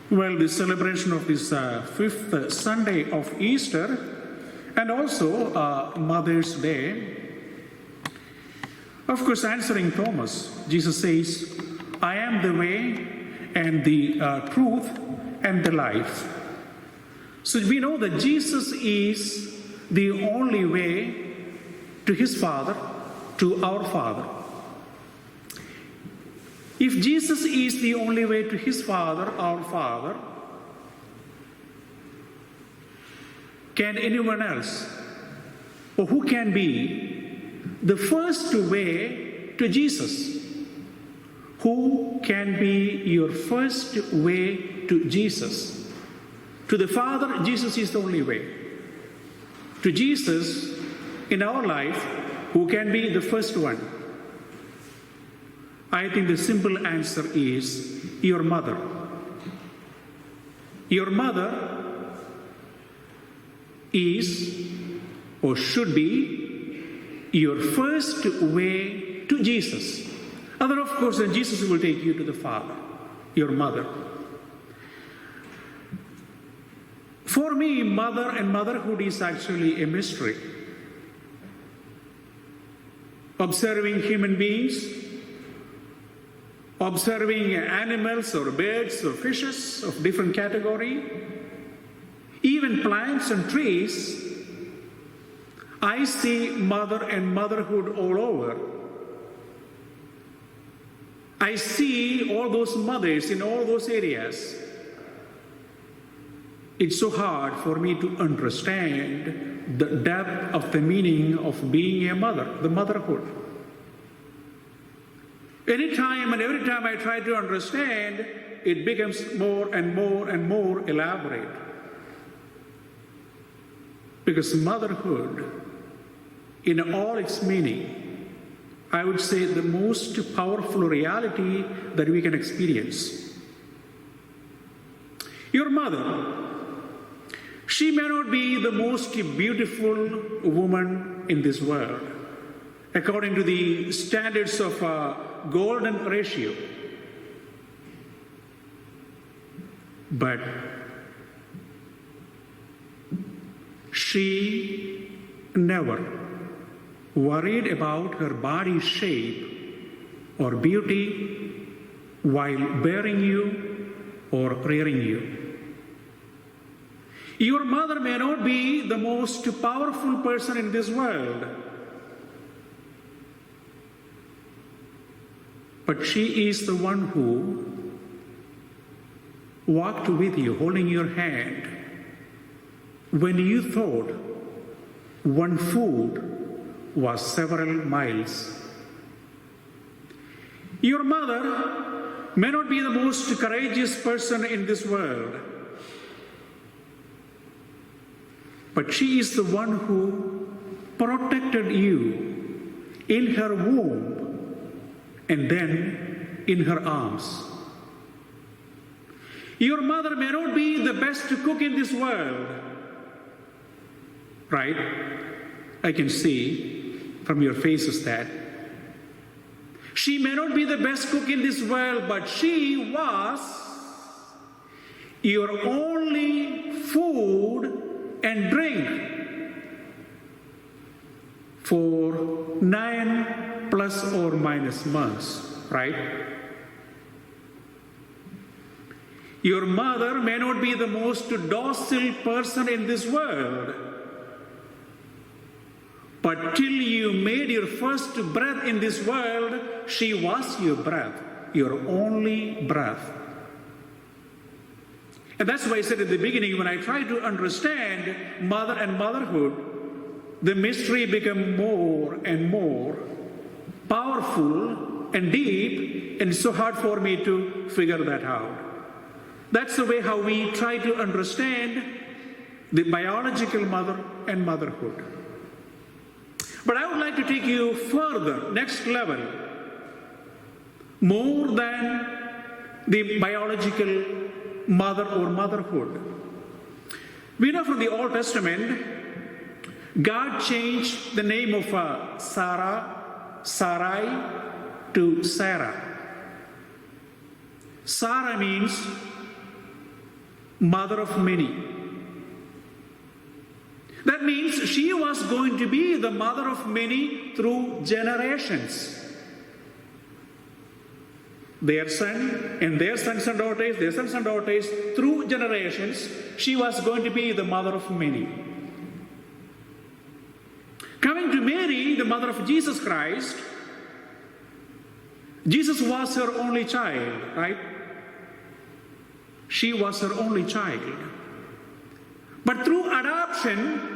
Well, the celebration of this fifth Sunday of Easter and also Mother's Day, of course, answering Thomas, Jesus says, I am the way and the truth and the life. So we know that Jesus is the only way to his Father, to our Father. If Jesus is the only way to his Father, our Father, can anyone else, or who can be the first way to Jesus? Who can be your first way to Jesus? To the Father, Jesus is the only way. To Jesus, in our life, who can be the first one? I think the simple answer is your mother. Your mother is or should be your first way to Jesus. Other, of course, then Jesus will take you to the Father, your mother. For me, mother and motherhood is actually a mystery. Observing human beings, observing animals or birds or fishes of different category, even plants and trees, I see mother and motherhood all over. I see all those mothers in all those areas. It's so hard for me to understand the depth of the meaning of being a mother, the motherhood. Anytime and every time I try to understand, it becomes more and more and more elaborate. Because motherhood, in all its meaning, I would say the most powerful reality that we can experience. Your mother, she may not be the most beautiful woman in this world, according to the standards of golden ratio. But she never worried about her body shape or beauty while bearing you or rearing you. Your mother may not be the most powerful person in this world, but she is the one who walked with you, holding your hand, when you thought one foot was several miles. Your mother may not be the most courageous person in this world, but she is the one who protected you in her womb and then in her arms. Your mother may not be the best cook in this world, right? I can see from your faces that. She may not be the best cook in this world, but she was your only food and drink for 9 plus or minus months, right? Your mother may not be the most docile person in this world, but till you made your first breath in this world, she was your breath, your only breath. And that's why I said at the beginning, when I try to understand mother and motherhood, the mystery becomes more and more powerful and deep, and it's so hard for me to figure that out. That's the way how we try to understand the biological mother and motherhood. But I would like to take you further, next level, more than the biological mother or motherhood. We know from the Old Testament, God changed the name of Sarai to Sarah. Sarah means mother of many. That means she was going to be the mother of many through generations. Their son and their sons and daughters, their sons and daughters, through generations, she was going to be the mother of many. Coming to Mary, the mother of Jesus Christ, Jesus was her only child, right? She was her only child. But through adoption,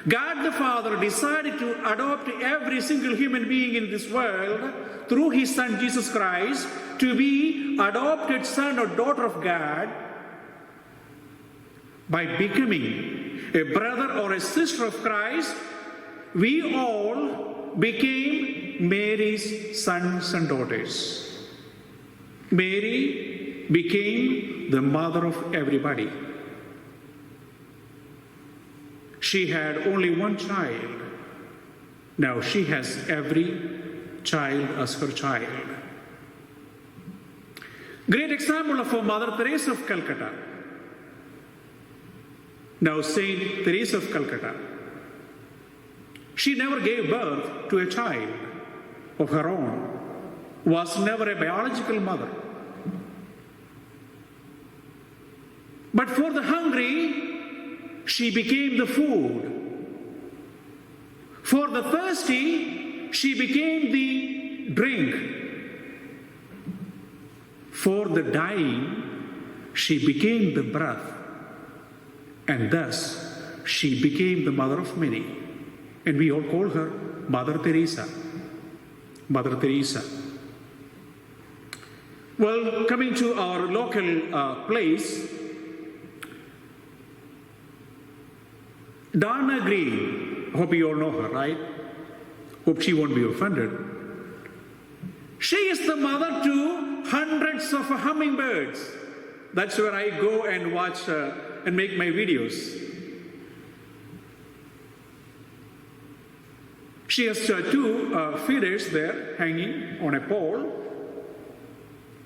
God the Father decided to adopt every single human being in this world through His Son Jesus Christ to be adopted son or daughter of God by becoming a brother or a sister of Christ. We all became Mary's sons and daughters. Mary became the mother of everybody. She had only one child. Now she has every child as her child. Great example of Mother Teresa of Calcutta. Now Saint Teresa of Calcutta. She never gave birth to a child of her own, was never a biological mother. But for the hungry, she became the food. For the thirsty, she became the drink. For the dying, she became the breath. And thus, she became the mother of many. And we all call her Mother Teresa. Mother Teresa. Well, coming to our local place, Donna Green, I hope you all know her, right? Hope she won't be offended. She is the mother to hundreds of hummingbirds. That's where I go and watch and make my videos. She has two feeders there hanging on a pole.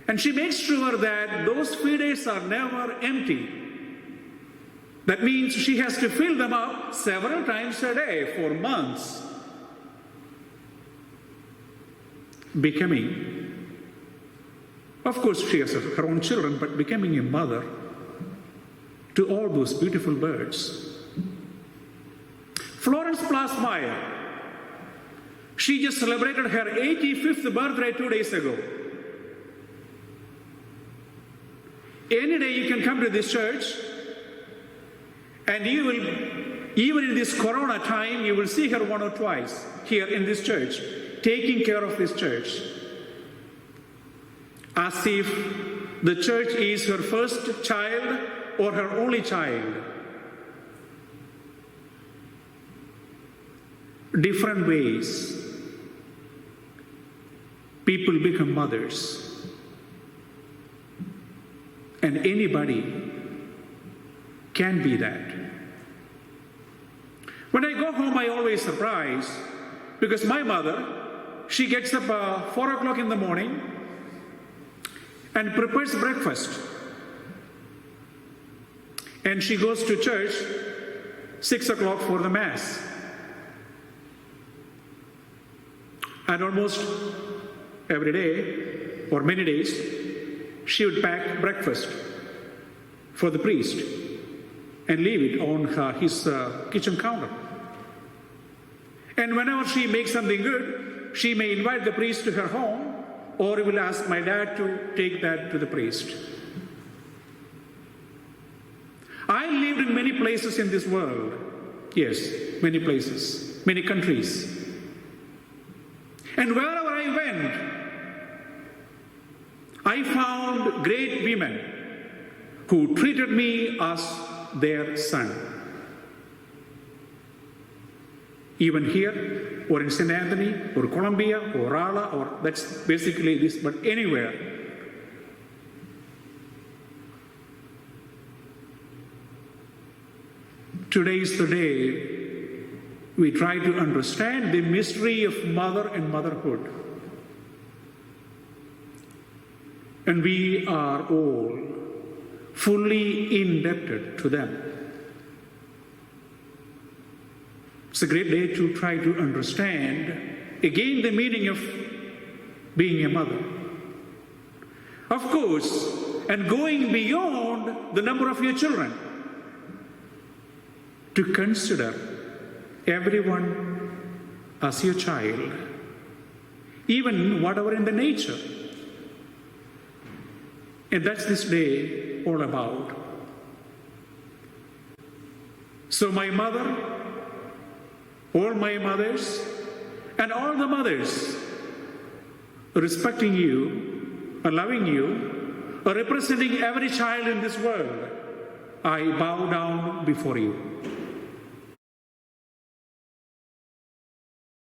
And she makes sure that those feeders are never empty. That means she has to fill them up several times a day for months. Becoming, of course she has her own children, but becoming a mother to all those beautiful birds. Florence Plasmeyer, she just celebrated her 85th birthday 2 days ago. Any day you can come to this church, and you will, even in this corona time, you will see her one or twice here in this church, taking care of this church. As if the church is her first child or her only child. Different ways people become mothers. And anybody can be that. When I go home, I always surprise because my mother, she gets up 4 o'clock in the morning and prepares breakfast. And she goes to church 6 o'clock for the Mass. And almost every day, or many days, she would pack breakfast for the priest and leave it on his kitchen counter. And whenever she makes something good, she may invite the priest to her home, or will ask my dad to take that to the priest. I lived in many places in this world. Yes, many places, many countries. And wherever I went, I found great women who treated me as their son. Even here, or in St. Anthony, or Columbia, or Rolla, or that's basically this, but anywhere. Today is the day we try to understand the mystery of mother and motherhood. And we are all fully indebted to them. It's a great day to try to understand again the meaning of being a mother. Of course, and going beyond the number of your children, to consider everyone as your child, even whatever in the nature. And that's this day all about. So my mother, all my mothers, and all the mothers respecting you, loving you, representing every child in this world, I bow down before you.